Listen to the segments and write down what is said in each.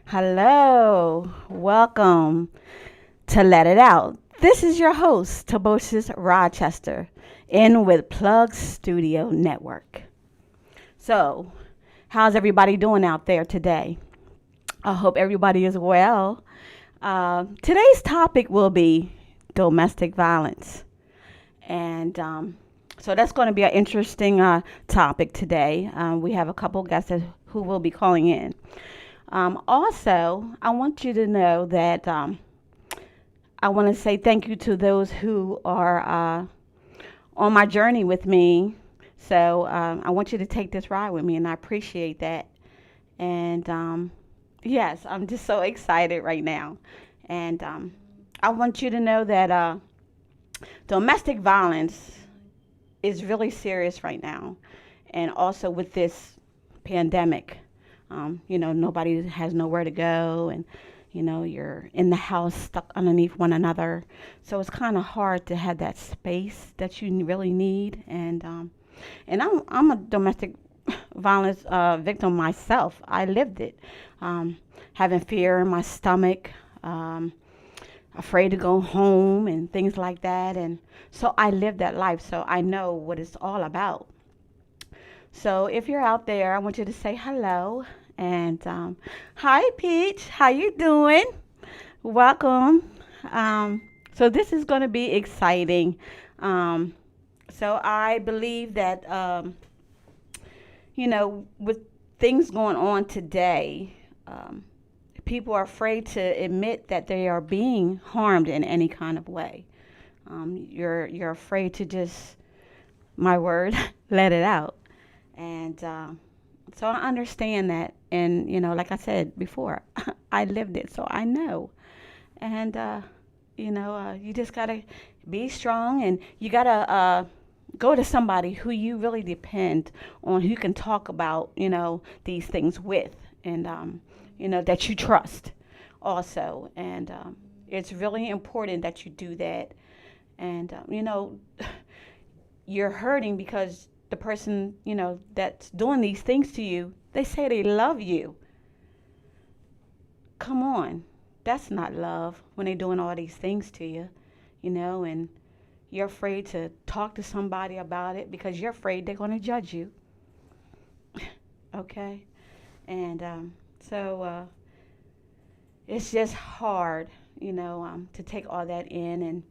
Hello, welcome to Let It Out. This is your host, Tobosius Rochester, in with Plug Studio Network. So, how's everybody doing out there today? I hope everybody is well. Today's topic will be domestic violence. And so that's going to be an interesting topic today. We have a couple guests who will be calling in. Also, I want you to know that I want to say thank you to those who are on my journey with me. So I want you to take this ride with me, and I appreciate that. And yes, I'm just so excited right now. And I want you to know that domestic violence is really serious right now. And also with this pandemic, nobody has nowhere to go, and you're in the house stuck underneath one another. So it's kind of hard to have that space that you really need. And I'm a domestic violence victim myself. I lived it, having fear in my stomach, um, afraid to go home, and things like that. And so I lived that life. So I know what it's all about. So if you're out there, I want you to say hello. And hi, Peach. How you doing? Welcome. So this is going to be exciting. Um, so I believe that with things going on today, um, people are afraid to admit that they are being harmed in any kind of way. You're afraid to just, my word, let it out. And so I understand that. And, like I said before, I lived it, so I know. And, you just got to be strong, and you got to go to somebody who you really depend on, who can talk about, these things with, and, that you trust also. And it's really important that you do that. And, you're hurting because the person, that's doing these things to you, they say they love you. Come on. That's not love when they're doing all these things to you, and you're afraid to talk to somebody about it because you're afraid they're going to judge you. Okay? And so it's just hard, to take all that in, and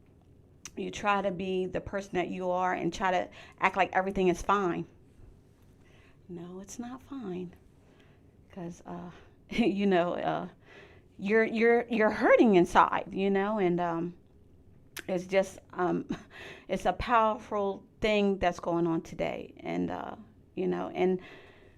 you try to be the person that you are and try to act like everything is fine. No, it's not fine, because you know you're hurting inside, and it's just it's a powerful thing that's going on today. And and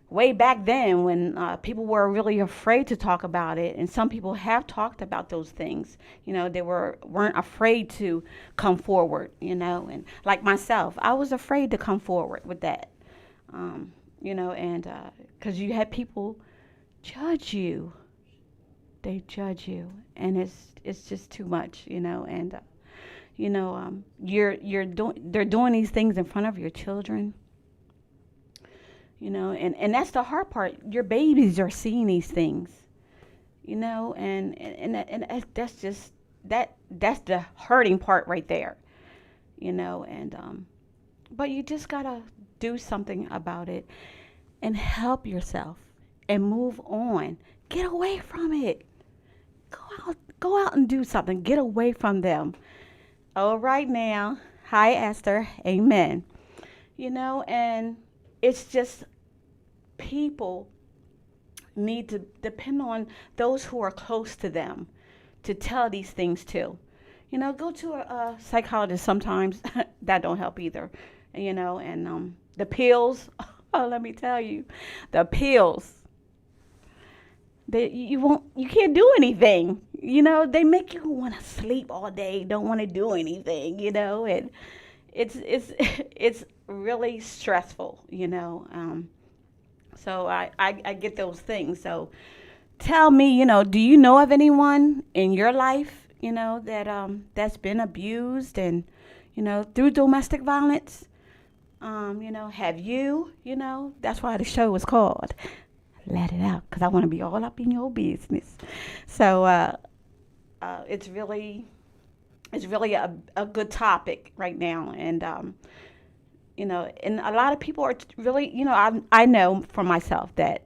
way back then, when people were really afraid to talk about it, and some people have talked about those things, they weren't afraid to come forward, and like myself, I was afraid to come forward with that. And because you had people judge you, they judge you, and it's just too much, and you're doing they're doing these things in front of your children, and that's the hard part. Your babies are seeing these things, and that's just that's the hurting part right there, and but you just gotta do something about it and help yourself and move on. Get away from it. Go out and do something. Get away from them. All right now. Hi, Esther. Amen. And it's just people need to depend on those who are close to them to tell these things to. Go to a psychologist sometimes. That don't help either. And the pills. Oh, let me tell you, the pills. You can't do anything. They make you want to sleep all day, don't want to do anything. And it's really stressful. So I get those things. So tell me, do you know of anyone in your life, that's been abused, and through domestic violence? Have you? That's why the show is called let it out because I want to be all up in your business. So it's really a good topic right now, and and a lot of people are really, I know for myself that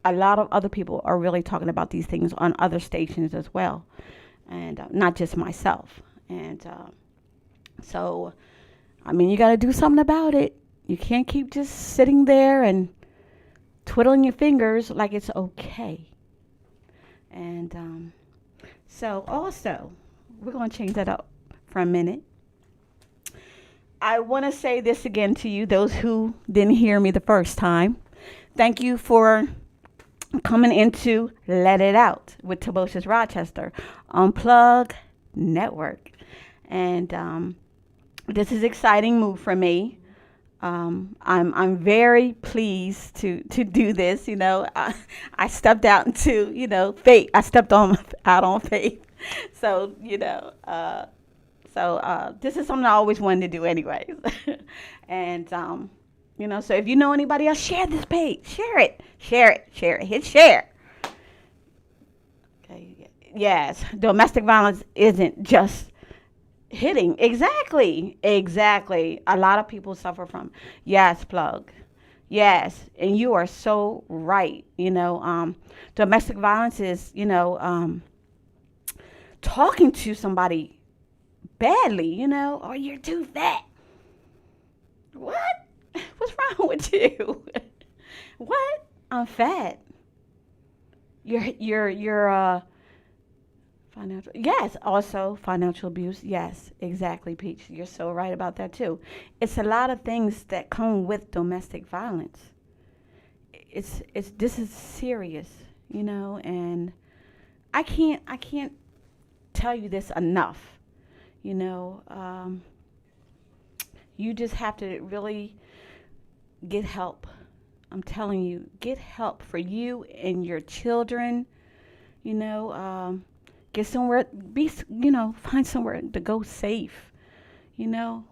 a lot of other people are really talking about these things on other stations as well, and not just myself. And so, I mean, you got to do something about it. You can't keep just sitting there and twiddling your fingers like it's okay. And so, also, we're going to change that up for a minute. I want to say this again to you, those who didn't hear me the first time. Thank you for coming into Let It Out with Tobocious Rochester on Plug Network. And this is an exciting move for me. I'm very pleased to do this. I stepped out into faith. I stepped out on faith. So this is something I always wanted to do, anyways. And so if you know anybody else, share this page. Share it. Hit share. Okay. Yes, domestic violence isn't just hitting. Exactly. A lot of people suffer from. Yes, plug. Yes, and you are so right. Domestic violence is talking to somebody badly. Or you're too fat. What? What's wrong with you? What? I'm fat. You're financial. Yes, also financial abuse. Yes, exactly, Peach. You're so right about that too. It's a lot of things that come with domestic violence. It's this is serious, and I can't tell you this enough. You know, you just have to really get help. I'm telling you, get help for you and your children. You know, get somewhere, find somewhere to go safe. You know,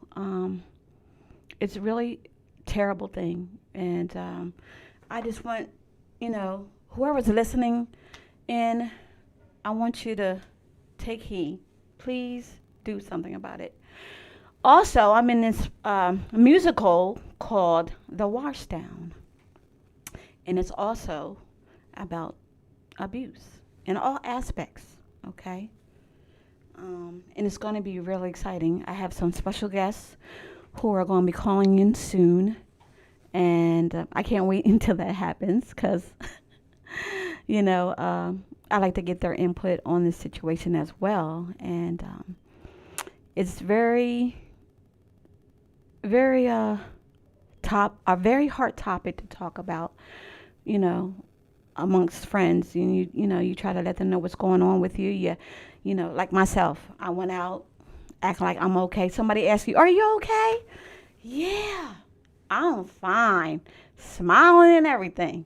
it's really terrible thing, and I just want, whoever's listening, and I want you to take heed. Please do something about it. Also, I'm in this musical called The Washdown, and it's also about abuse in all aspects. Okay, and it's going to be really exciting. I have some special guests who are going to be calling in soon, and I can't wait until that happens because, I like to get their input on this situation as well, and it's very, very a very hard topic to talk about, you know, amongst friends. You try to let them know what's going on with you. Like myself, I went out acting like I'm okay. Somebody asks you, "Are you okay?" Yeah, I'm fine, smiling and everything.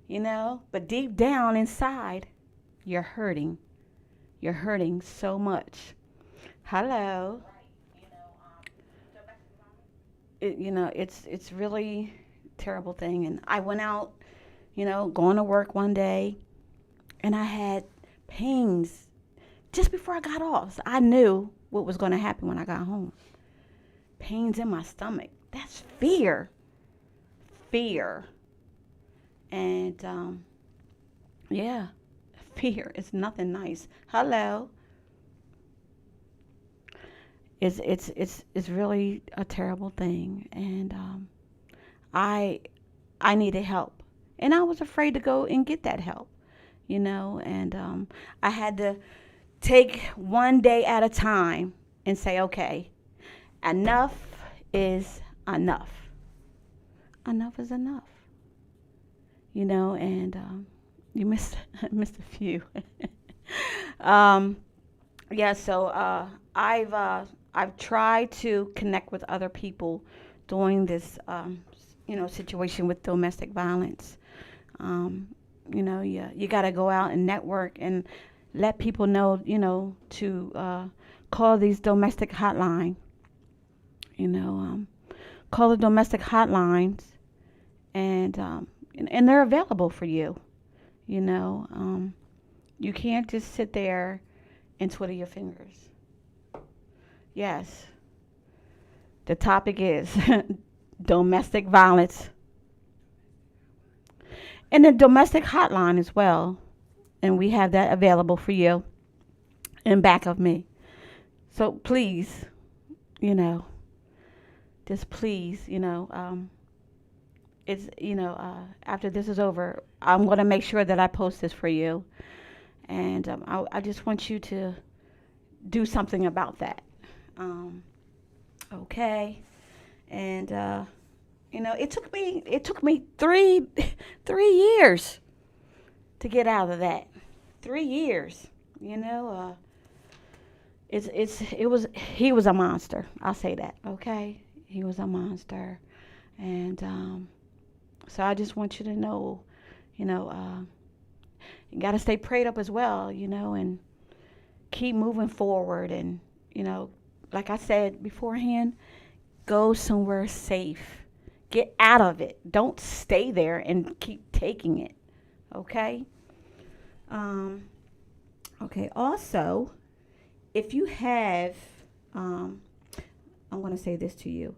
But deep down inside, you're hurting. You're hurting so much. Hello. It's really terrible thing. And I went out, going to work one day, and I had pains just before I got off. So I knew what was going to happen when I got home. Pains in my stomach. That's fear. Fear. And yeah, fear is nothing nice. Hello. It's really a terrible thing, and I I needed help, and I was afraid to go and get that help, and I had to take one day at a time and say, okay, enough is enough. Enough is enough, and you missed missed a few. um, yeah, so I've tried to connect with other people during this situation with domestic violence. You got to go out and network and let people know, to call these domestic hotline. You know, call the domestic hotlines and and they're available for you. You know, you can't just sit there and twiddle your fingers. Yes, the topic is domestic violence and the domestic hotline as well. And we have that available for you in back of me. So please, you know, just please, it's, after this is over, I'm going to make sure that I post this for you. And I just want you to do something about that. Um, okay. And, it took me three years to get out of that. 3 years, you know, he was a monster. I'll say that. Okay. He was a monster. And, so I just want you to know, you know, you got to stay prayed up as well, and keep moving forward. And, you know, like I said beforehand, go somewhere safe. Get out of it. Don't stay there and keep taking it. Okay? Um, okay. Also, if you have, um, I want to say this to you.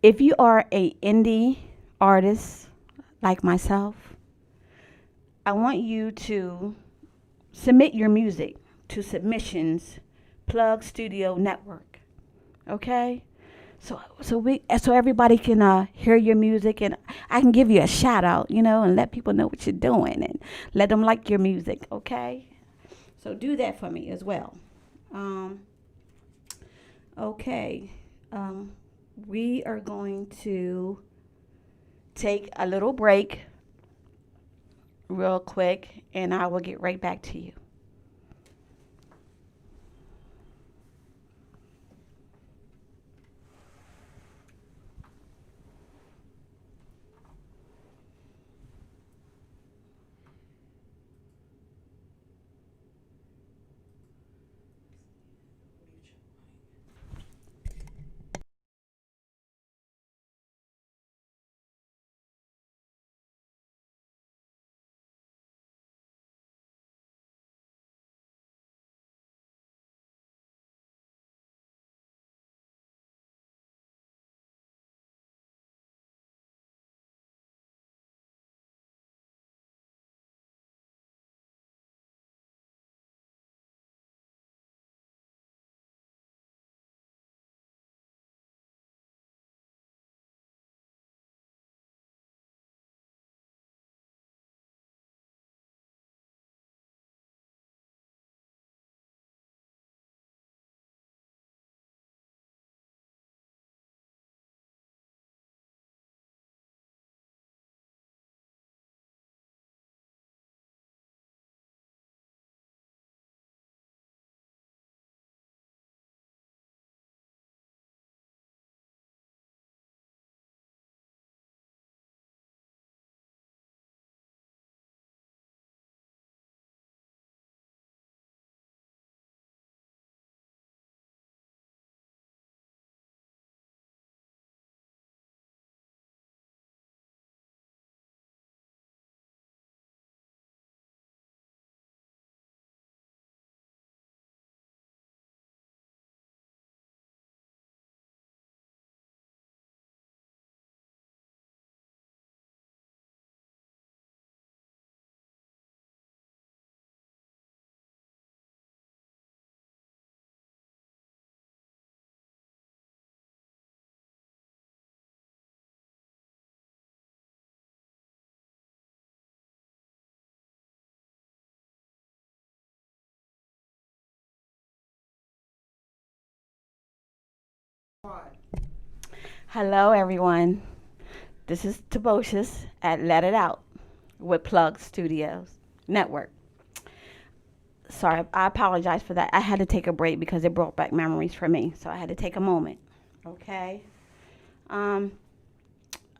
If you are a indie artist like myself, I want you to submit your music to Submissions Plug Studio Network. Okay? So everybody can hear your music, and I can give you a shout out, and let people know what you're doing, and let them like your music. Okay? So do that for me as well. Um, okay. Um, we are going to take a little break real quick, and I will get right back to you. Hello, everyone. This is Tobocious at Let It Out with Plug Studios Network. Sorry, I apologize for that. I had to take a break because it brought back memories for me, so I had to take a moment. Okay. Um,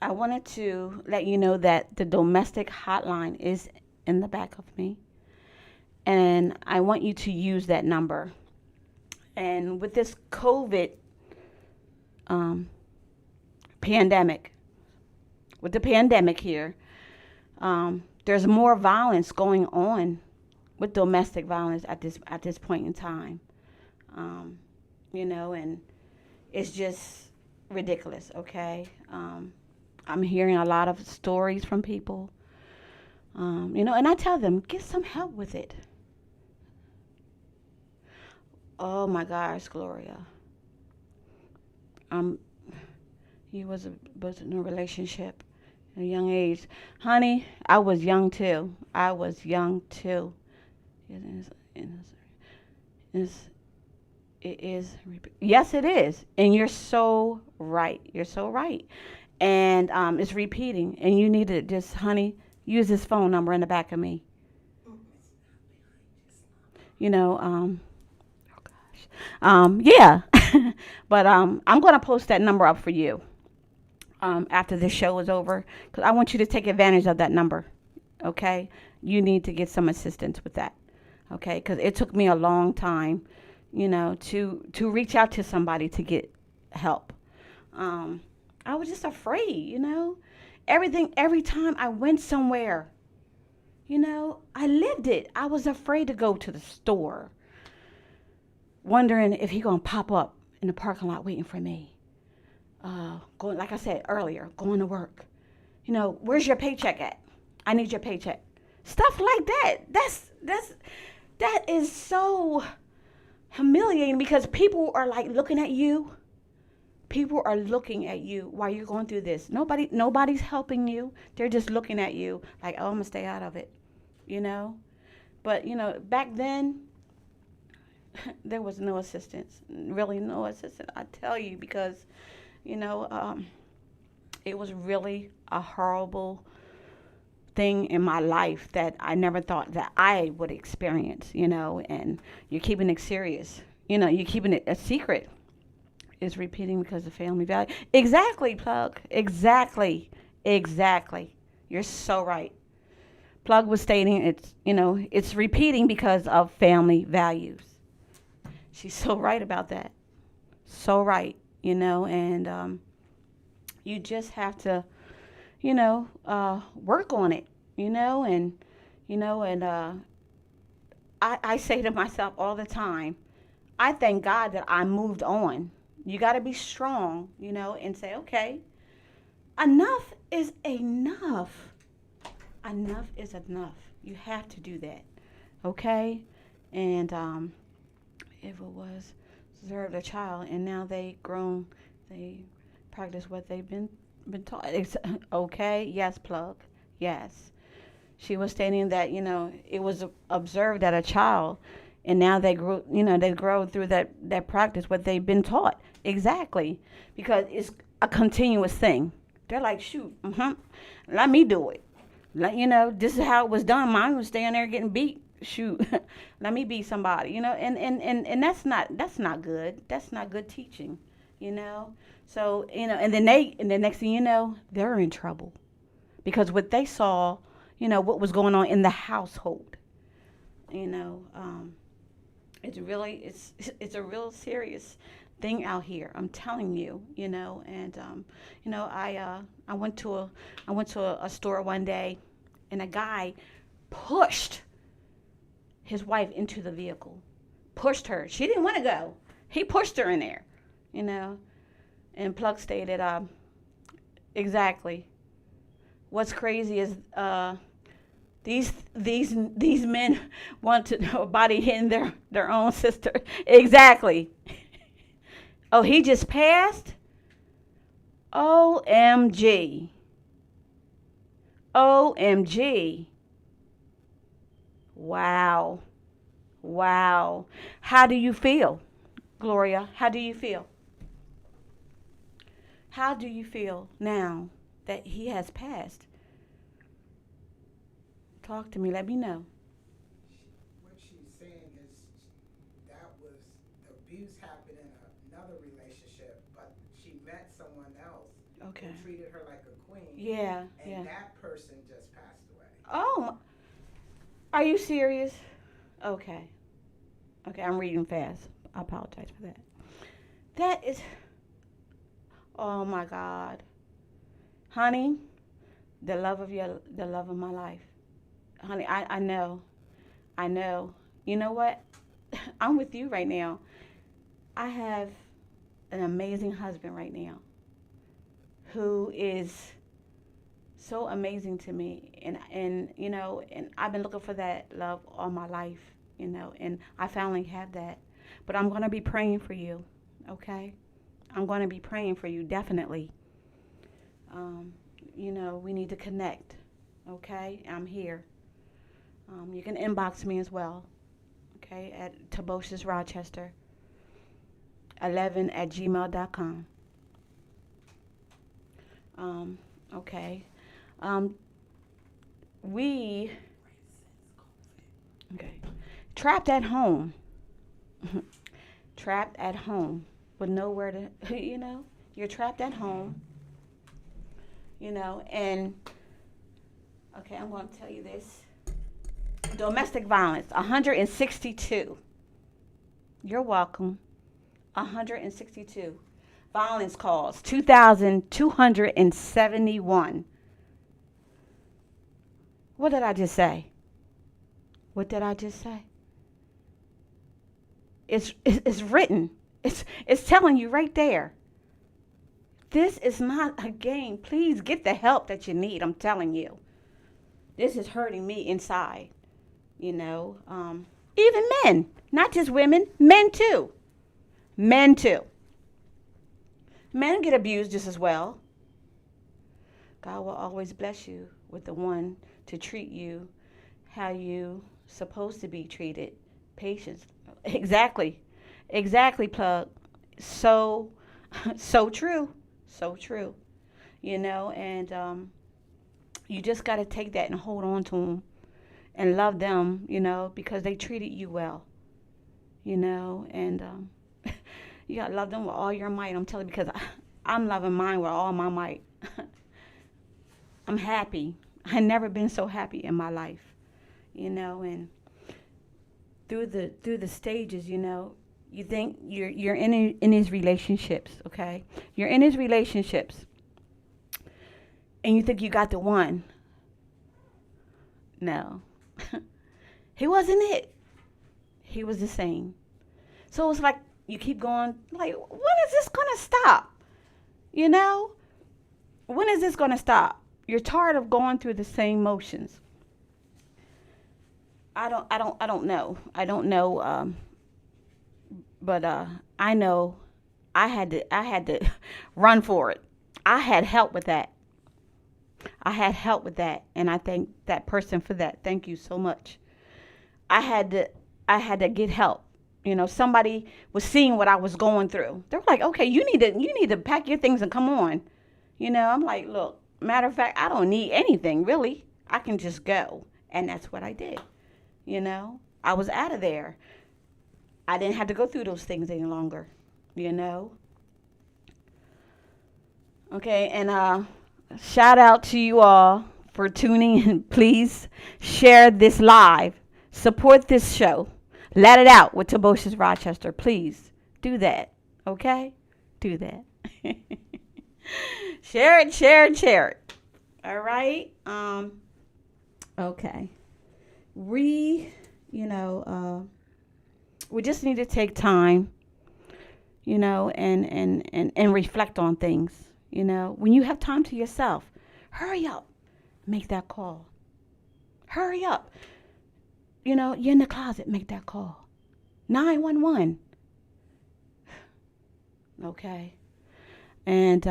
I wanted to let you know that the domestic hotline is in the back of me, and I want you to use that number. And with this COVID um, pandemic, with the pandemic here, there's more violence going on with domestic violence at this point in time. Um, and it's just ridiculous. Okay, I'm hearing a lot of stories from people. And I tell them get some help with it. Oh my gosh, Gloria. Um, he was in a relationship at a young age, honey. I was young too. I was young too. It is. It's, it is. Yes, it is. And you're so right. You're so right. And it's repeating. And you need to just, honey, use this phone number in the back of me. You know. Oh gosh. Yeah. But I'm gonna post that number up for you after this show is over because I want you to take advantage of that number. Okay. You need to get some assistance with that. Okay. Because it took me a long time, to reach out to somebody to get help. Um, I was just afraid. Every time I went somewhere, I lived it. I was afraid to go to the store, wondering if he gonna pop up in the parking lot waiting for me. Going like I said earlier, going to work. Where's your paycheck at? I need your paycheck. Stuff like that. That is so humiliating because people are like looking at you. People are looking at you while you're going through this. Nobody's helping you. They're just looking at you like, oh, I'm gonna stay out of it, you know. But back then there was no assistance, really no assistance. I tell you because, you know, um, it was really a horrible thing in my life that I never thought that I would experience, and you're keeping it serious. You're keeping it a secret. Is repeating because of family value. Exactly, Plug. Exactly. Exactly. You're so right. Plug was stating it's repeating because of family values. She's so right about that. So right, and you just have to, work on it, and I say to myself all the time, I thank God that I moved on. You got to be strong, and say, okay, enough is enough. Enough is enough. You have to do that, okay? And if it was served a child, and now they grown, they practice what they've been taught. Okay, yes, Plug, yes. She was stating that it was observed that a child, and now they grow through that practice what they've been taught. Exactly, because it's a continuous thing. They're like, shoot, let me do it. This is how it was done. Mine was staying there getting beat. Shoot, let me be somebody. And that's not good. That's not good teaching. So and the next thing you know, they're in trouble because what they saw, what was going on in the household. You know, um, it's a real serious thing out here. I'm telling you, and I went to a store one day, and a guy pushed his wife into the vehicle, pushed her. She didn't want to go. He pushed her in there, you know. And Plug stated, exactly. What's crazy is these men want to know body hitting their own sister. Exactly. Oh, he just passed? OMG. OMG. Wow. Wow. How do you feel, Gloria? How do you feel? How do you feel now that he has passed? Talk to me. Let me know. What she's saying is that was abuse happened in another relationship, but she met someone else who Okay. treated her like a queen, Yeah, yeah. and that person just passed away. Oh, are you serious? Okay. Okay, I'm reading fast. I apologize for that. That is, oh my God. Honey, the love of my life. Honey, I know. I know. You know what? I'm with you right now. I have an amazing husband right now who is so amazing to me, and I've been looking for that love all my life, and I finally have that. But I'm going to be praying for you, okay? I'm going to be praying for you, definitely. um, we need to connect, okay? I'm here. You can inbox me as well, okay, at Toboshes Rochester 11 at gmail.com. um, okay. um, we okay, trapped at home. Trapped at home with nowhere to you're trapped at home, and okay, I'm going to tell you this. Domestic violence 162. You're welcome. 162. Violence calls 2,271. What did I just say? What did I just say? It's written. It's telling you right there. This is not a game. Please get the help that you need. I'm telling you. This is hurting me inside. Even men, not just women, men too. Men too. Men get abused just as well. God will always bless you with the one to treat you how you supposed to be treated. Patience. Exactly. Exactly, plug. So so true. So true. And you just got to take that and hold on to them and love them, because they treated you well, and you got to love them with all your might. I'm telling you, because I'm loving mine with all my might. I'm happy. I've never been so happy in my life, and through the stages, you think you're in these relationships, okay? You're in these relationships, and you think you got the one. No, he wasn't it. He was the same. So it's like you keep going. Like, when is this gonna stop? You know, when is this gonna stop? You're tired of going through the same motions. I don't know. I don't know. But I know I had to run for it. I had help with that. I had help with that, and I thank that person for that. Thank you so much. I had to I had to get help. Somebody was seeing what I was going through. They were like, "Okay, you need to pack your things and come on." I'm like, "Look, matter of fact, I don't need anything really. I can just go." And that's what I did. I was out of there. I didn't have to go through those things any longer. You know. Okay, and shout out to you all for tuning in. Please share this live. Support this show. Let it out with Toboshes Rochester. Please do that. Okay? Do that. Share it, share it, share it. All right? Okay. We, we just need to take time, and reflect on things. When you have time to yourself, hurry up, make that call. Hurry up. You're in the closet, make that call. 911. Okay. And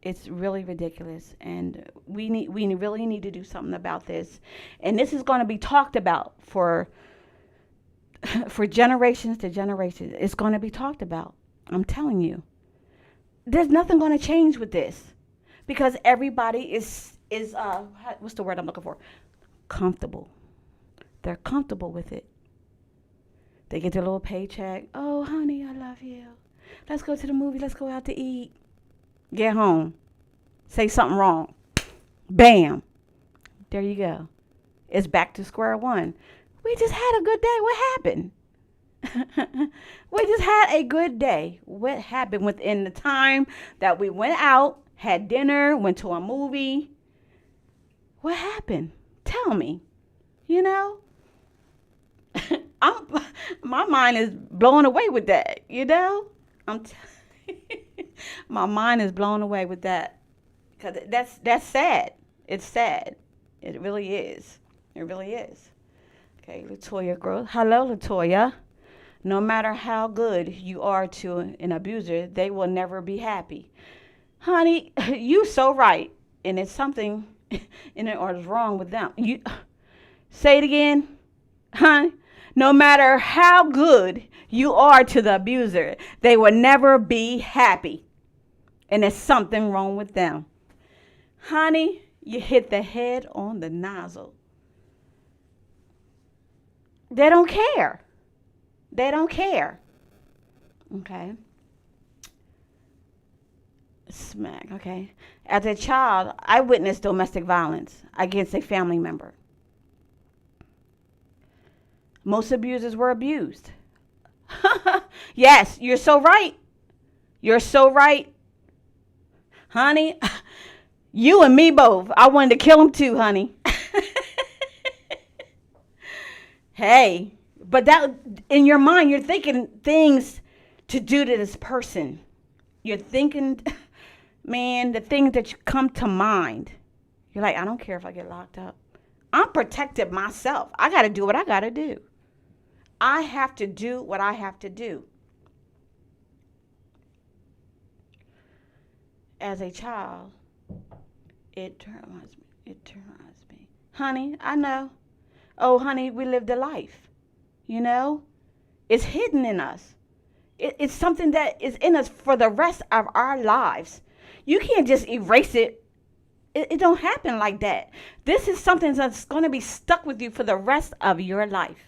it's really ridiculous, and we really need to do something about this. And this is going to be talked about for for generations to generations. It's going to be talked about. I'm telling you. There's nothing going to change with this, because everybody is what's the word I'm looking for? Comfortable. They're comfortable with it. They get their little paycheck. Oh, honey, I love you. Let's go to the movie. Let's go out to eat. Get home. Say something wrong. Bam. There you go. It's back to square one. We just had a good day. What happened? We just had a good day. What happened within the time that we went out, had dinner, went to a movie. What happened? Tell me. You know, I'm my mind is blown away with that. You know, I'm t- my mind is blown away with that because that's sad. It's sad. It really is. It really is. Okay, Latoya girl. Hello, Latoya. No matter how good you are to an abuser, they will never be happy. Honey, you so right. And it's something in it or is wrong with them. You say it again, honey. No matter how good you are to the abuser, they will never be happy. And there's something wrong with them. Honey, you hit the head on the nozzle. They don't care. They don't care. Okay. Smack. Okay. As a child, I witnessed domestic violence against a family member. Most abusers were abused. Yes, you're so right. You're so right. Honey, you and me both. I wanted to kill him too, honey. Hey, but that in your mind, you're thinking things to do to this person. You're thinking, man, the things that you come to mind. You're like, I don't care if I get locked up. I'm protected myself. I got to do what I got to do. I have to do what I have to do. As a child, it terrorized me. It terrorized me. Honey, I know. Oh, honey, we lived a life. You know? It's hidden in us. It's something that is in us for the rest of our lives. You can't just erase it. It don't happen like that. This is something that's going to be stuck with you for the rest of your life.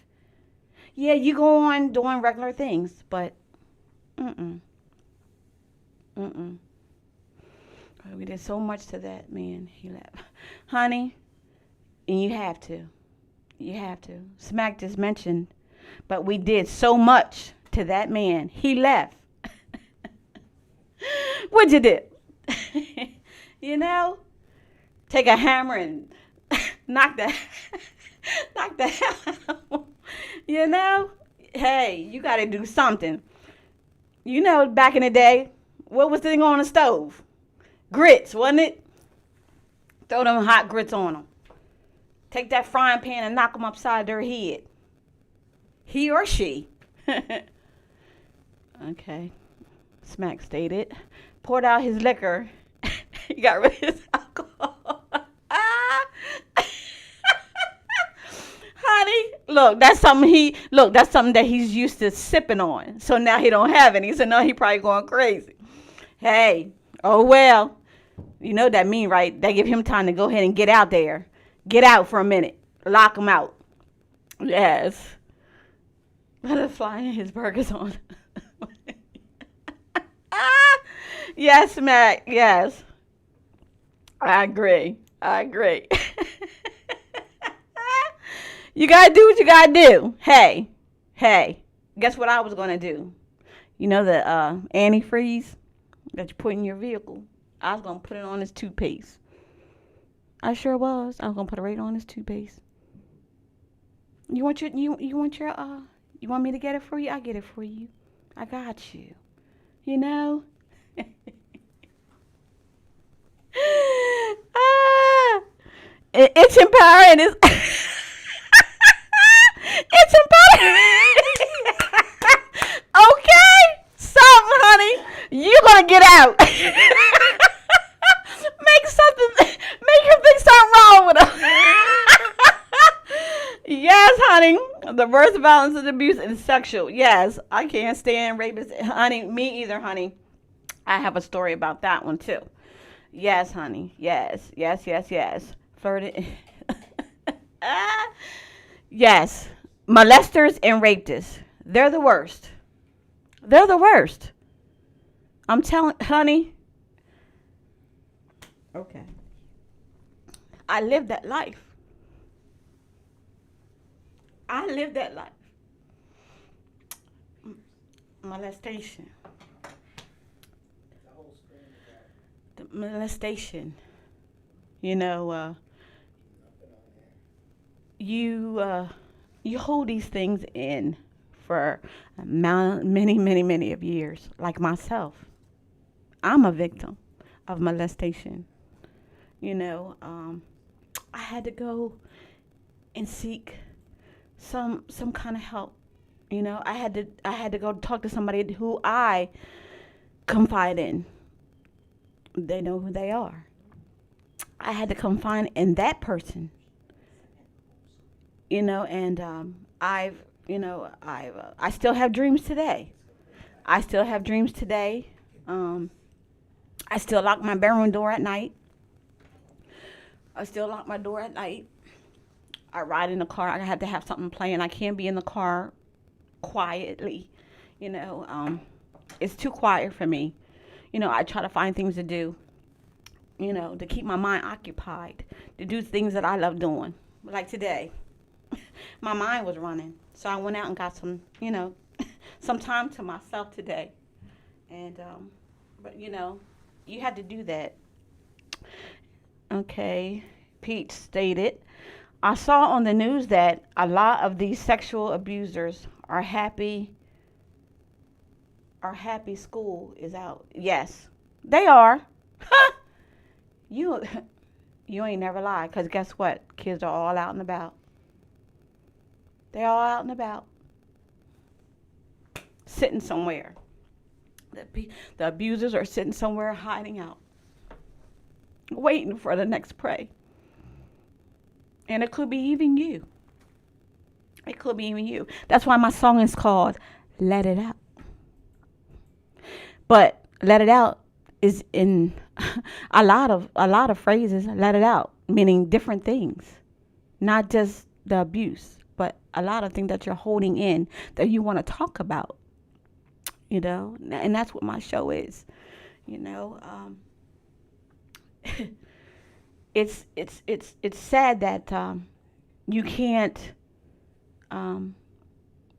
Yeah, you go on doing regular things, but mm-mm. Mm-mm. We did so much to that man. He left. Honey, and you have to. You have to. Smack just mentioned, but we did so much to that man. He left. What'd you do? You know? Take a hammer and knock the knock the hell out of him. You know? Hey, you got to do something. You know, back in the day, what was the thing on the stove? Grits, wasn't it? Throw them hot grits on them. Take that frying pan and knock them upside their head. He or she. Okay. Smack stated. Poured out his liquor. He got rid of his alcohol. Honey, that's something that he's used to sipping on. So now he don't have any. So now he probably going crazy. Hey, oh well. You know what that mean, right? They give him time to go ahead and get out there. Get out for a minute. Lock him out. Yes. Let us fly in his burgers on. Yes, Mac. Yes. I agree. You got to do what you got to do. Hey. Guess what I was going to do? You know the antifreeze that you put in your vehicle? I was going to put it on his toothpaste. I sure was. I was going to put it right on his toothpaste. You want me to get it for you? I get it for you. I got you. You know? It's empowering. It's empowering. Okay? Something, honey. You're going to get out. Make him think something wrong with him. Yes, honey. The worst violence and abuse is sexual. Yes, I can't stand rapists. Honey, me either, honey. I have a story about that one, too. Yes, honey. Yes. Flirted. Yes. Molesters and rapists. They're the worst. I'm telling, honey. Okay. I lived that life. Molestation. The whole screen of that. Molestation. You know, you you hold these things in for many, many, many of years. Like myself, I'm a victim of molestation. You know, I had to go and seek some kind of help. You know, I had to go talk to somebody who I confide in. They know who they are. I had to confide in that person. You know, and I still have dreams today. I still have dreams today. Um, I still lock my bedroom door at night. I still lock my door at night. I ride in the car. I have to have something playing. I can't be in the car quietly. You know, it's too quiet for me. You know, I try to find things to do. You know, to keep my mind occupied, to do things that I love doing. Like today, my mind was running, so I went out and got some, some time to myself today. And but you had to do that. Okay, Pete stated, I saw on the news that a lot of these sexual abusers are happy school is out. Yes, they are. you you ain't never lied, because guess what? Kids are all out and about. They're all out and about, sitting somewhere. The abusers are sitting somewhere hiding out, waiting for the next prey. And it could be even you. It could be even you. That's why my song is called Let It Out. But let it out is in a lot of phrases. Let it out, meaning different things, not just the abuse, but a lot of things that you're holding in that you want to talk about. And that's what my show is. You know, it's sad that you can't. Um,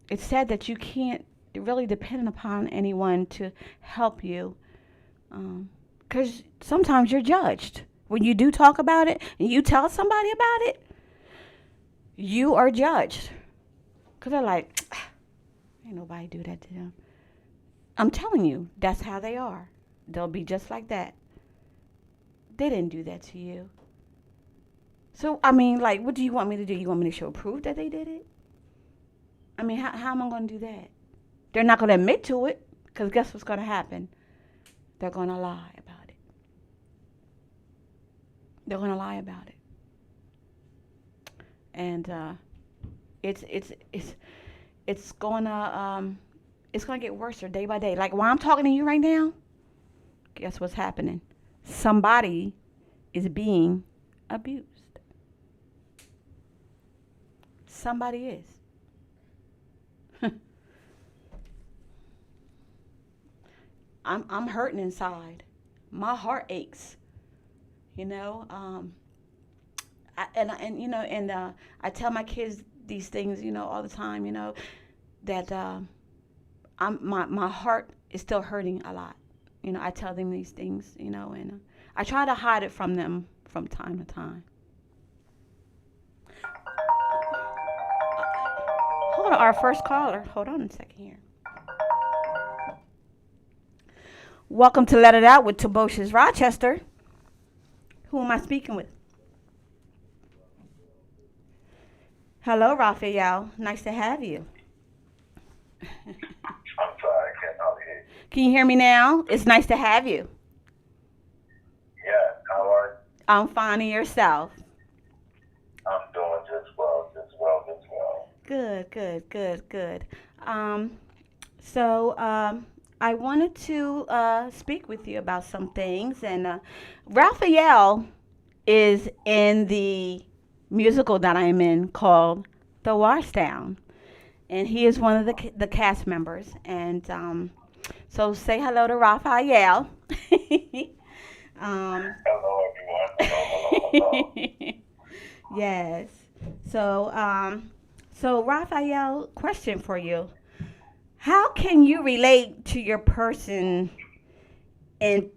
it's sad that you can't really depend upon anyone to help you, because sometimes you're judged when you do talk about it and you tell somebody about it. You are judged because they're like, ain't nobody do that to them. I'm telling you, that's how they are. They'll be just like that. They didn't do that to you. So, I mean, like, what do you want me to do? You want me to show proof that they did it? I mean, how am I going to do that? They're not going to admit to it, because guess what's going to happen? They're going to lie about it. They're going to lie about it. And it's it's it's it's going to get worse day by day. Like while I'm talking to you right now, guess what's happening? Somebody is being abused. Somebody is. I'm hurting inside. My heart aches. You know. I tell my kids these things. All the time. That my heart is still hurting a lot. I tell them these things. And I try to hide it from them from time to time. Hold on, our first caller. Hold on a second here. Welcome to Let It Out with Toboshes Rochester. Who am I speaking with? Hello, Raphael. Nice to have you. I'm sorry, I can't hardly hear you. Can you hear me now? It's nice to have you. Yeah, how are you? I'm finding yourself. I'm doing just well, just well, just well. Good, good, good, good. So I wanted to speak with you about some things. And Raphael is in the musical that I'm in called The Washdown. And he is one of the cast members. And so say hello to Raphael. Hello, everyone. Hello. Yes. So Raphael, question for you. How can you relate to your person in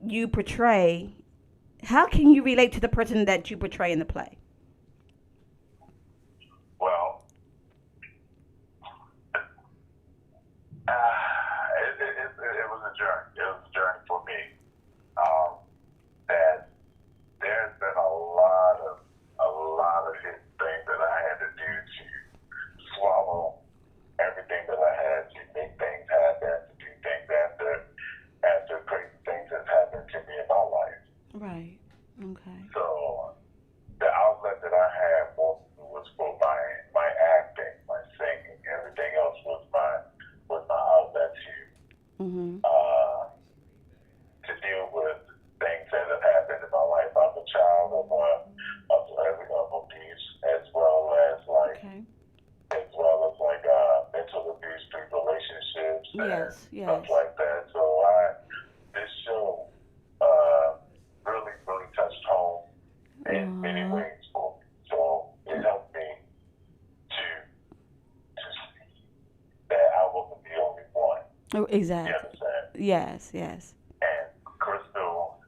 you portray, how can you relate to the person that you portray in the play? Well, it was a journey. It was a journey for me. Um, that there's been a lot of hidden things that I had to do to swallow everything that I had to make things happen, to do things after crazy things that happened to me in my life. Right. Okay. So the outlet that I had was for my acting, my singing, everything else was my outlet Mhm. to deal with things that have happened in my life. I'm a child of abuse Okay. as well as like mental abuse through relationships and Yes. stuff Yes. like that. So this show uh, really touched home in many Uh, ways for me. So it helped me to see that I wasn't the only one. oh, You exactly. understand? Yes. Yes. And Crystal,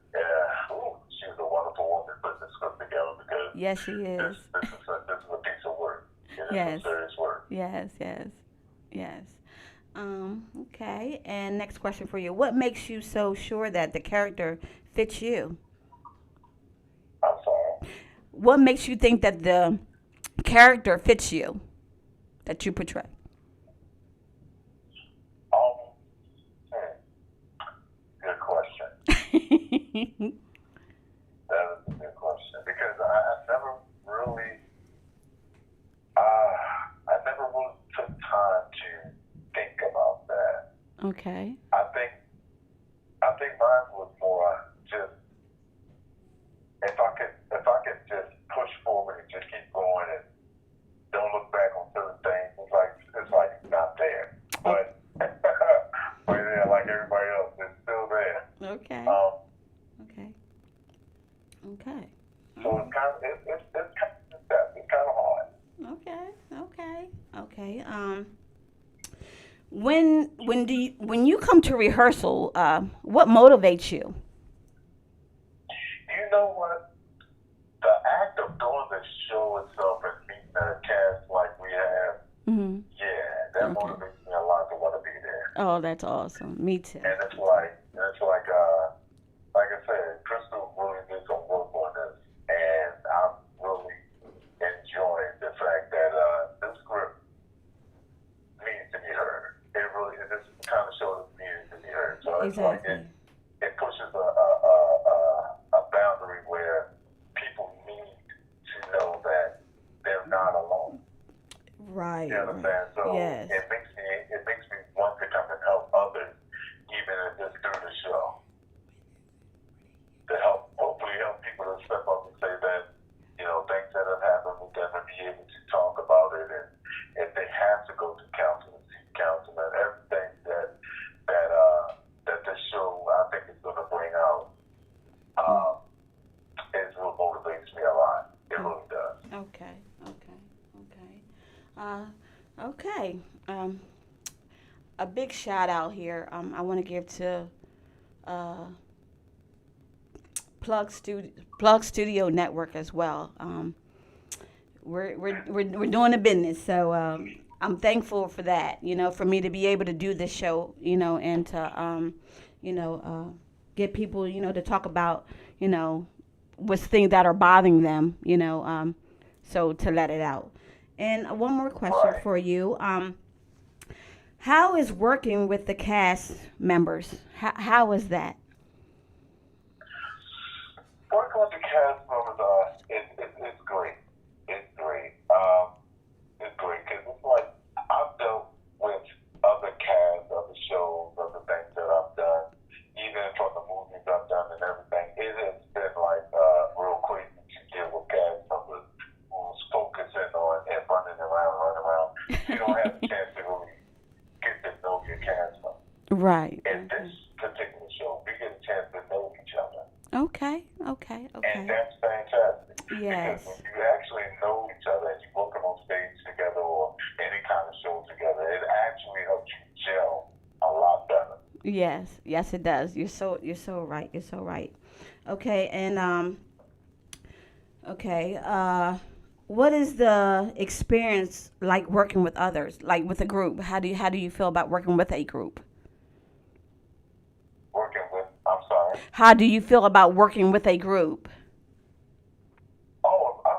she was a wonderful woman putting this script together because Yes, she is. this is a piece of work. It is some Yes. serious work. Yes. Yes. Yes. Okay. And next question for you: what makes you so sure that the character fits you? I'm sorry. What makes you think that the character fits you that you portray? Um, hmm, good question. That is a good question because I never really took time to think about that. Okay. I think I think mine was more just if I could just push forward and just keep going and don't look back on certain things. It's like it's not there, Oh, but but yeah, like everybody else, it's still there. okay. Um, Okay. Okay. so it's kind of it's kind of that. It's kind of hard. Okay. Okay. Okay. When you come to rehearsal, what motivates you? You know what? The act of doing the show itself and meeting a cast like we have, Mhm. yeah, that Okay. motivates me a lot to want to be there. Oh, that's awesome. Me too. And like I said, Crystal really did some work on this, and I'm really enjoying the fact that this script needs to be heard. This kind of show that needs to be heard. So it's like Exactly. it pushes a boundary where people need to know that they're not alone. Right. You Right. understand? So Yes. it makes me want to come and help others, even if it's through the show, to hopefully help people to step up and say that things that have happened with them and be able to talk about it, and if they have to go to counseling, seek counseling, everything that this show I think is going to bring out um, is what motivates me a lot. It really does. Okay. Okay. Okay. Uh, okay. Um, a big shout out here. I want to give to uh, Plug Studio Network as well. We're doing a business, so I'm thankful for that. For me to be able to do this show, and to you know, get people, to talk about, what's things that are bothering them, so to let it out. And one more question Right. for you. How is working with the cast members? How is that? Working with the cast members, it's great. It's great. It's great because it's like I've dealt with other casts, other shows, other things that I've done, even from the movies I've done and everything. It has been like real crazy to deal with cast members who's focusing on and running around. You don't have a chance to really get to know your cast members. Right. In this particular show, we get a chance to know each other. Okay. Okay. And Okay. that's fantastic. Because when Yes. you actually know each other and you working on stage together or any kind of show together, it actually helps you gel a lot better. Yes, yes, it does. You're so right. You're so right. Okay, and okay. What is the experience like working with others, like with a group? How do you feel about working with a group? Working with, I'm sorry. How do you feel about working with a group? Oh, I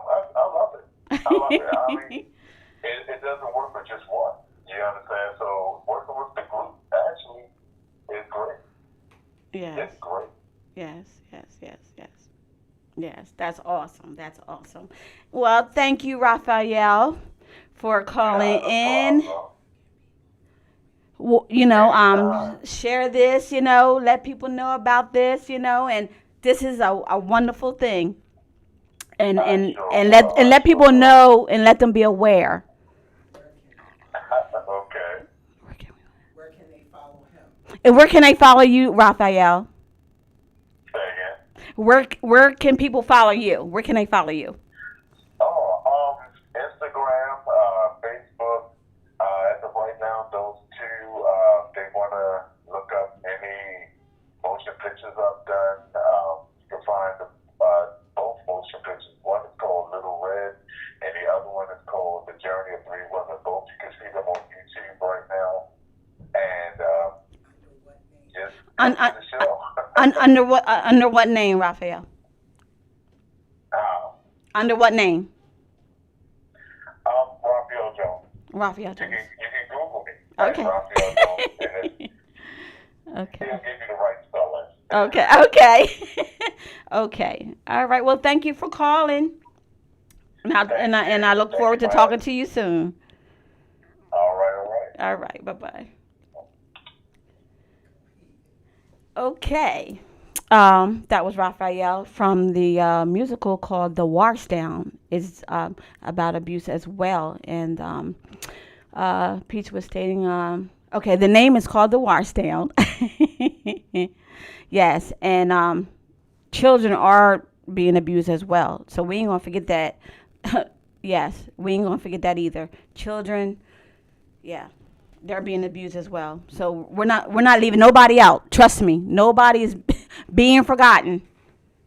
love it. I love it. I mean, it doesn't work with just one. You understand? So working with the group actually is great. Yes, It's great. yes, yes, yes, yes. Yes, that's awesome. That's awesome. Well, thank you, Raphael, for calling Not a in. problem. Anytime. Share this, let people know about this, and this is a wonderful thing. And I and sure and let will. and I let sure people will. know and let them be aware. Where can they Okay. Where can where can they follow him? And where can they follow you, Raphael? Say again. Where can people follow you? Where can they follow you? Instagram, Facebook. As of right now, those two, they want to look up any motion pictures I've done. You can find both motion pictures. One is called Little Red, and the other one is called The Journey of Three Women. Both you can see them on YouTube right now, and Under what name? just Un, come to un, the show. under what name, Raphael? uh, Under what name? I'm Raphael Jones. Raphael You Jones. can Google me at Okay. Raphael Jones, and Okay. he'll give you the right spelling. Okay. Okay. Okay. All right. Well, thank you for calling. And I look Thank you forward to for talking having me. to you soon. All right, all right. All right. Bye bye. Okay. That was Raphael from the musical called The Washdown. It's about abuse as well. And Peach was stating, okay, the name is called The Washdown. Yes. And children are being abused as well. So we ain't going to forget that. Yes. We ain't going to forget that either. Children, yeah, they're being abused as well. So we're not leaving nobody out. Trust me, nobody is being forgotten.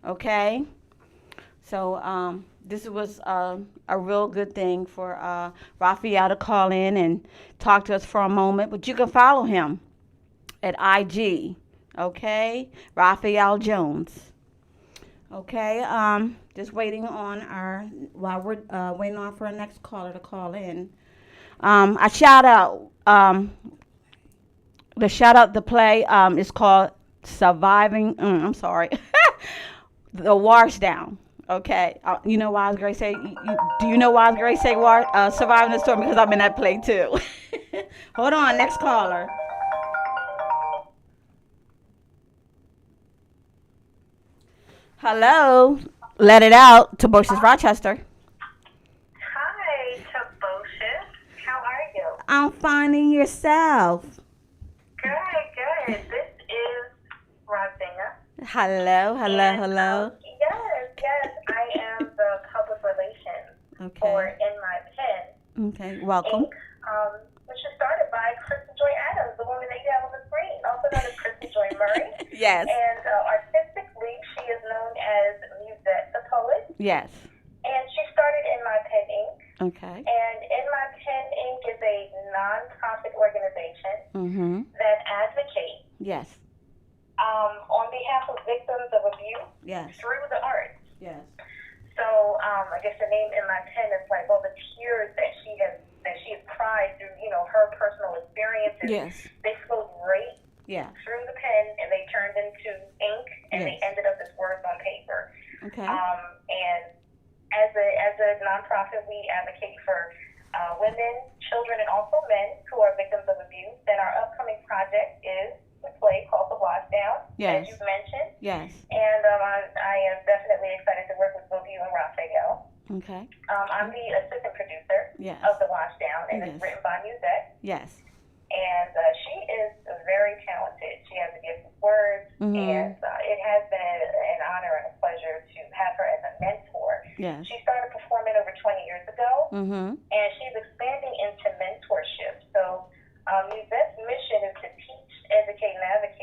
Okay. So this was a real good thing for Raphael to call in and talk to us for a moment. But you can follow him at IG. Okay, Raphael Jones. Okay. Just waiting on our while we're waiting on for our next caller to call in. I shout out the shout out the play is called Surviving. I'm sorry, The Wash Down. Okay, you know why I was going to say? Do you know why I was going to say Surviving the Storm? Because I'm in that play too. Hold on, next caller. Hello, let it out to Bush's Rochester. Hi, Tobocious. How are you? I'm finding yourself. Good, good. This is Rosinha. Hello, hello, And, hello. yes, I am the public relations for Okay, In My Pen, okay, welcome. Inc., which is started by Kristen Joy Adams, the woman that you have on the screen, also known as Kristen Joy Murray. Yes, And artistically, she is known as Musette the Poet. yes. And she started In My Pen, Inc. Okay. And In My Pen, Inc. is a nonprofit organization Mm-hmm. that advocates Yes. on behalf of victims of abuse Yes. through the arts. Yes. So I guess the name In My Pen is like all the tears that she has cried through, her personal experiences. Yes. They flowed right Yeah. through the pen and they turned into ink and they Yes. ended up as words on paper. Okay. And as a nonprofit, we advocate for women, children, and also men who are victims of abuse. And our upcoming project is a play called The Washdown, Yes. as you've mentioned. Yes. And I am definitely excited to work with both you and Raphael. Okay. I'm the assistant producer Yes. of The Washdown, and Yes. it's written by Musette. Yes. And she is very talented. She has a gift of words, Mhm. and it has been an honor and a pleasure to have her as a mentor. Yes. She started performing over 20 years ago, Mm-hmm. and she's expanding into mentorship. So Musette's mission is to teach, educate, and advocate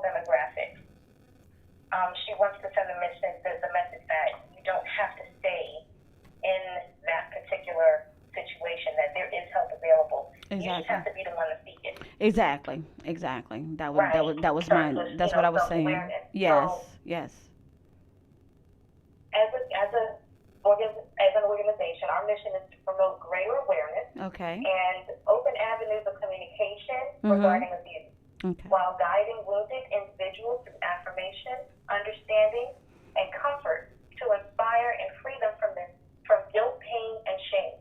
demographic. She wants to send the message that you don't have to stay in that particular situation, that there is help available. You just have to be the one to seek it. Exactly. That was Right. that was In terms mine. of, That's what I was saying. self-awareness. Yes. So Yes. as an organization, our mission is to promote greater awareness Okay. and open avenues of communication Mhm. regarding abuse, Okay. while guiding wounded individuals through affirmation, understanding, and comfort to inspire and free them from guilt, pain, and shame.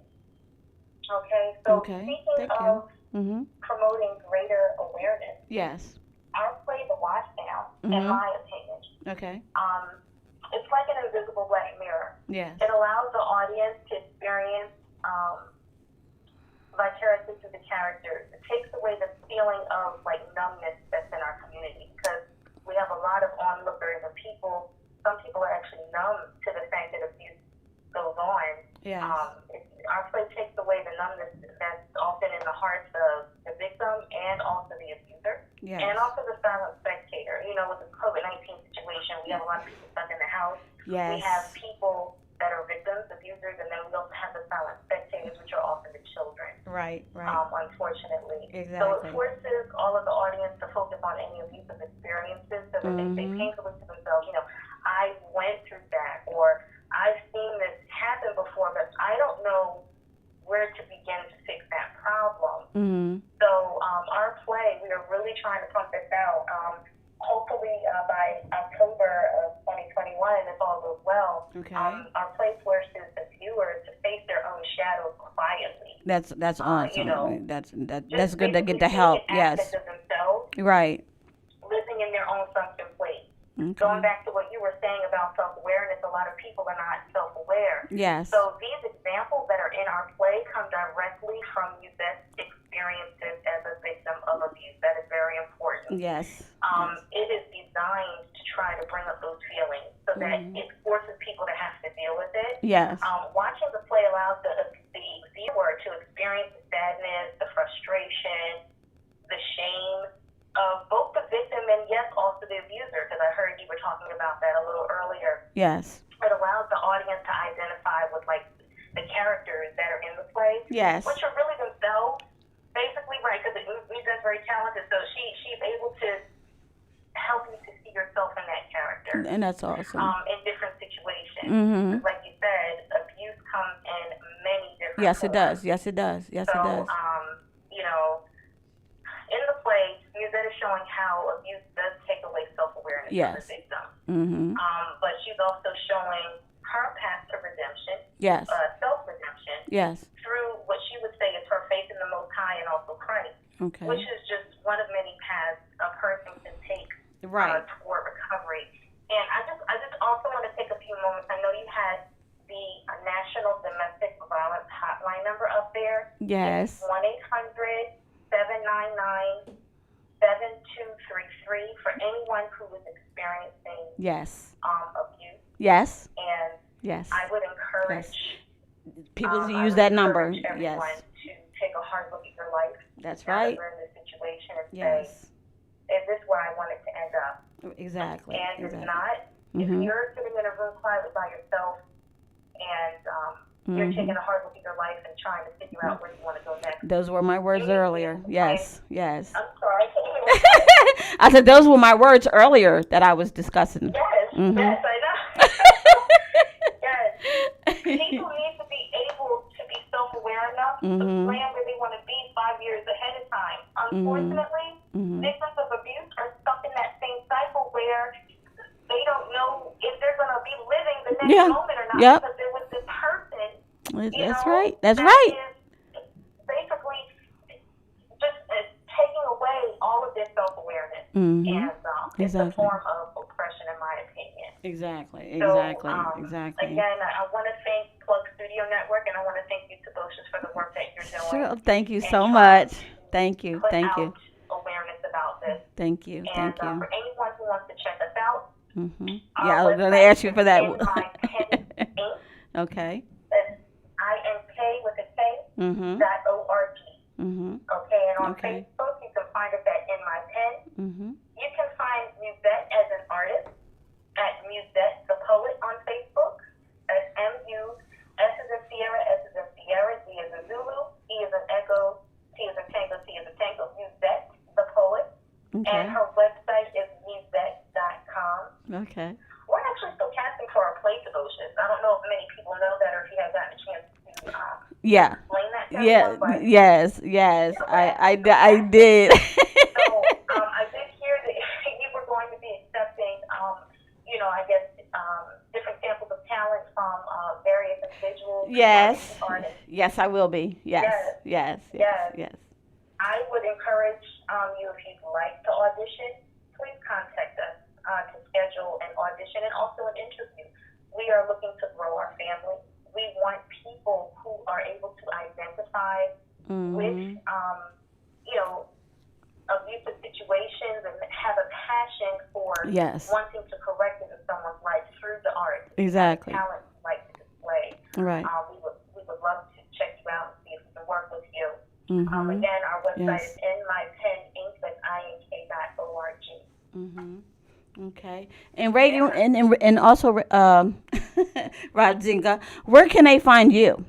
Okay, so Okay. speaking Thank you. of Mhm. promoting greater awareness, Yes. our play The Watch Down, in Mhm. my opinion, Okay. it's like an invisible black mirror. Yes. It allows the audience to experience vicariously through the characters. It takes away the feeling of like numbness that's in our community, because we have a lot of onlookers and people. Some people are actually numb to the fact that abuse goes on. Yes. Our play takes away the numbness that's often in the hearts of the victim and also the abuser, Yes. and also the silent spectator. You know, with the COVID-19 situation, we have a lot of people stuck in the house. Yes. We have people that are victims, abusers, and then we also have the silent spectators, which are often the children, Right. unfortunately. So Exactly. it forces all of the audience to focus on any abusive experiences so that they say painfully to themselves, I went through that, or I've seen this happen before, but I don't know where to begin to fix that problem. Mhm. So our play, we are really trying to pump this out. Hopefully by October of 2021, if all goes well, Okay. our play forces the viewers to face their own shadows quietly. That's awesome. That's Just good to basically get the seeing help. an Yes. aspect of themselves, Right. living in their own sunken place. Okay. Going back to what you were saying about self-awareness, a lot of people are not self-aware. Yes. So these examples that are in our play come directly from Yuzette's experiences as a victim of abuse. That is very important. Yes. It is designed to try to bring up those feelings so that it forces people to have to deal with it. Yes. Watching the play allows the viewer to experience the sadness, the frustration, the shame of both the victim and, yes, also the abuser, because I heard you were talking about that a little earlier. Yes. It allows the audience to identify with, like, the characters that are in the play, Yes. which are really themselves, basically, right, because Yuzette's very talented, so she's able to help you to see yourself in that character. And that's awesome. In different situations. Mhm. Like you said, abuse comes in many different Yes, it forms. does. Yes, it does. Yes, So, it does. in the play, Musette is showing how abuse does take away self-awareness Yes. of the victim. Mhm. But she's also showing her path to redemption, Yes. self-redemption, Yes. through what she would say is her faith in the Most High and also Christ, Okay. which is just one of many paths a person can take Right. toward recovery. And I just also want to take a few moments. I know you had the National Domestic Violence Hotline number up there. Yes. 1-800-799-7233 for anyone who is experiencing Yes. abuse. Yes. And Yes. I would encourage People to I use would that number. encourage everyone Yes. to take a hard look at your life. That's now right. that we're in this situation and say, Yes. is this where I want it to end up? Exactly. And if Exactly. not, if Mhm. you're sitting in a room quietly by yourself and you're Mhm. taking a hard look at your life and trying to figure out where you want to go next. Those were my words earlier. Yes. Yes. I'm sorry. I said those were my words earlier that I was discussing. Yes, Mhm. yes, I know. Yes. People need to be able to be self-aware enough to Mhm. plan where they want to be 5 years ahead of time. Unfortunately, Mhm. victims of abuse are stuck in that same cycle where they don't know if they're going to be living the next Yeah. moment or not, Yep. because there was this person, That's right. That's that right. is basically just taking away all of their self-awareness. Mhm. And it's a Exactly. form of oppression, in my opinion. Exactly. So, Exactly. Exactly. Again, I want to thank Plug Studio Network, and I want to thank you, Tobocious, for the work that you're doing. Sure. Thank you so and much. trying Thank you. Put Thank out you. awareness about this. Thank you. And Thank you. for anyone who wants to check us out, Mhm. our Yeah, I was going to website ask you for that. is In My Pen Inc. Okay. That's INK with a K Mhm. .org. Mhm. Okay, and on Okay. Facebook, you can find us at In My Pen. Mhm. You can find Okay. We're actually still casting for our play devotions. I don't know if many people know that or if you have gotten a chance to Yeah. explain that to Yeah. everyone, but Yes. Yes. okay, I okay. did. So I did hear that you were going to be accepting, I guess, different samples of talent from various individuals who are Yes. music artists. Yes, I will be. Yes. Yes, Yes. Yes. yes. Yes. I would encourage you, if you'd like to audition, please contact us to schedule an audition and also an interview. We are looking to grow our family. We want people who are able to identify with, Mhm. abusive situations and have a passion for Yes. wanting to correct it in someone's life through the arts. Exactly. Talent we like to display. Right. We would love to check you out and see if we can work with you. Mhm. Again, our website Yes. is inmypeninc, that's ink.org. Mhm. Okay. And radio and also Radzinga, where can they find you?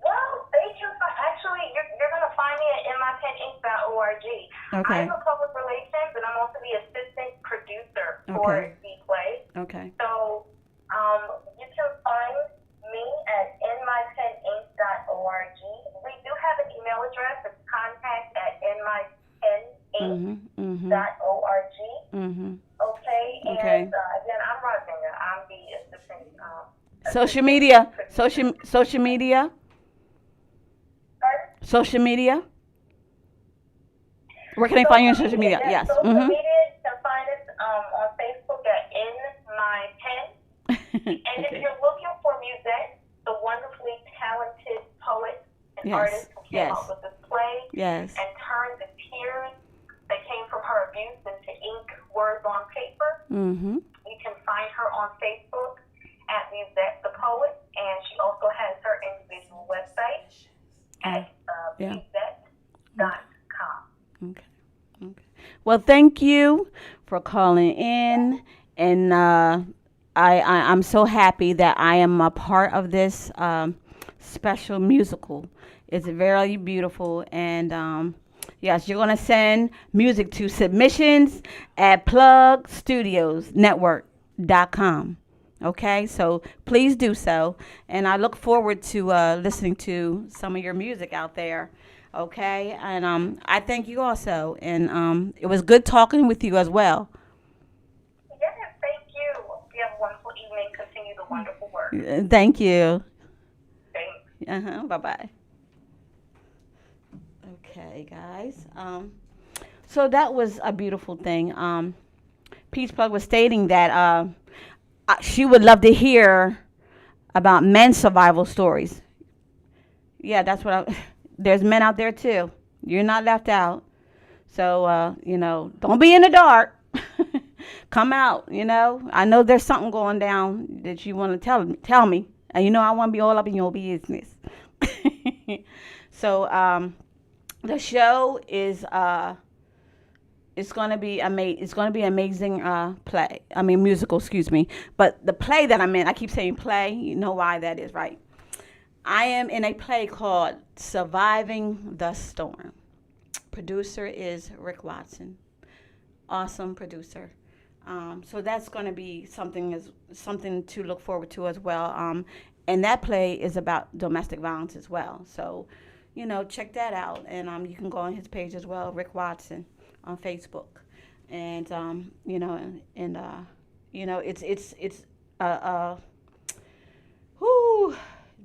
Well, they can actually, you're going to find me at inmypeninc.org. Okay. I'm a public relations, and I'm also the assistant producer for Okay. the play. Okay. So you can find me at inmypeninc.org. We do have an email address. It's contact@inmypeninc.org. Mhm. Mhm. Mhm. Okay, and Okay. again, I'm Rodzinga. I'm the assistant. Social assistant media. producer. Social media. Pardon? Social media. Where can they find you on social media? Yes. Social Mhm. media, you can find us on Facebook at In My Pen. And if Okay. you're looking for Musette, the wonderfully talented poet and Yes. artist who came Yes. up with this play Yes. and turned the tears that came from her abuse into ink words on paper, Mhm. you can find her on Facebook at Musette the Poet, and she also has her individual website at Yeah. Musette.com. Okay. Okay. Well, thank you for calling in, and I'm so happy that I am a part of this special musical. It's very beautiful, and yes, you're gonna send music to submissions at plugstudiosnetwork.com. Okay, so please do so, and I look forward to listening to some of your music out there. Okay, and I thank you also, and it was good talking with you as well. Yes, thank you. You have a wonderful evening. Continue the wonderful work. Thank you. Thanks. Bye bye. Okay, guys. So that was a beautiful thing. Peach Plug was stating that she would love to hear about men's survival stories. Yeah, that's what I. There's men out there too. You're not left out. So don't be in the dark. Come out. I know there's something going down that you want to tell me, and I want to be all up in your business. So the show is it's going to be it's going to be an amazing play. I mean musical, excuse me. But the play that I'm in, I keep saying play. You know why that is, right? I am in a play called Surviving the Storm. Producer is Rick Watson. Awesome producer. So that's going to be something to look forward to as well. And that play is about domestic violence as well. So, check that out. And you can go on his page as well, Rick Watson, on Facebook. And it's whoo,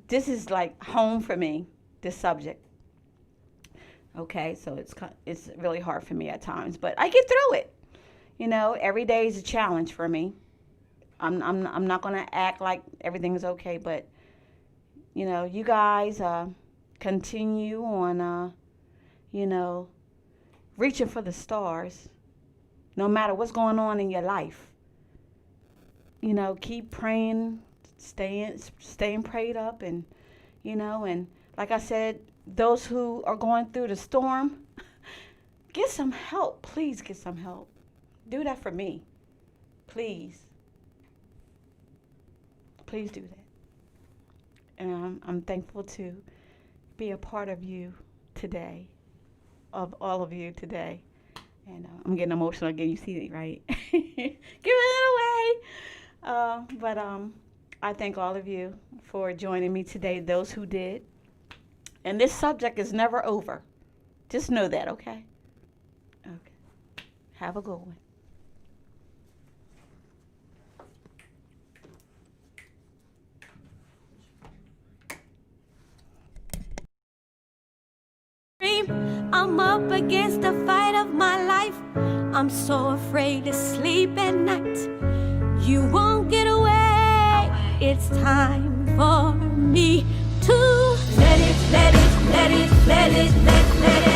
this is like home for me. This subject. Okay, so it's really hard for me at times, but I get through it. Every day is a challenge for me. I'm not gonna act like everything is okay, but you guys continue on reaching for the stars, no matter what's going on in your life. Keep praying, staying prayed up, and and like I said, those who are going through the storm, get some help. Please get some help. Do that for me. Please. Please do that. And I'm thankful to be a part of you today, of all of you today. And I'm getting emotional again. You see it, right? it away. But I thank all of you for joining me today, those who did. And this subject is never over. Just know that, okay? Okay. Have a good one. I'm up against the fight of my life. I'm so afraid to sleep at night. You won't get away. It's time for me to let it, let it, let it, let it, let it.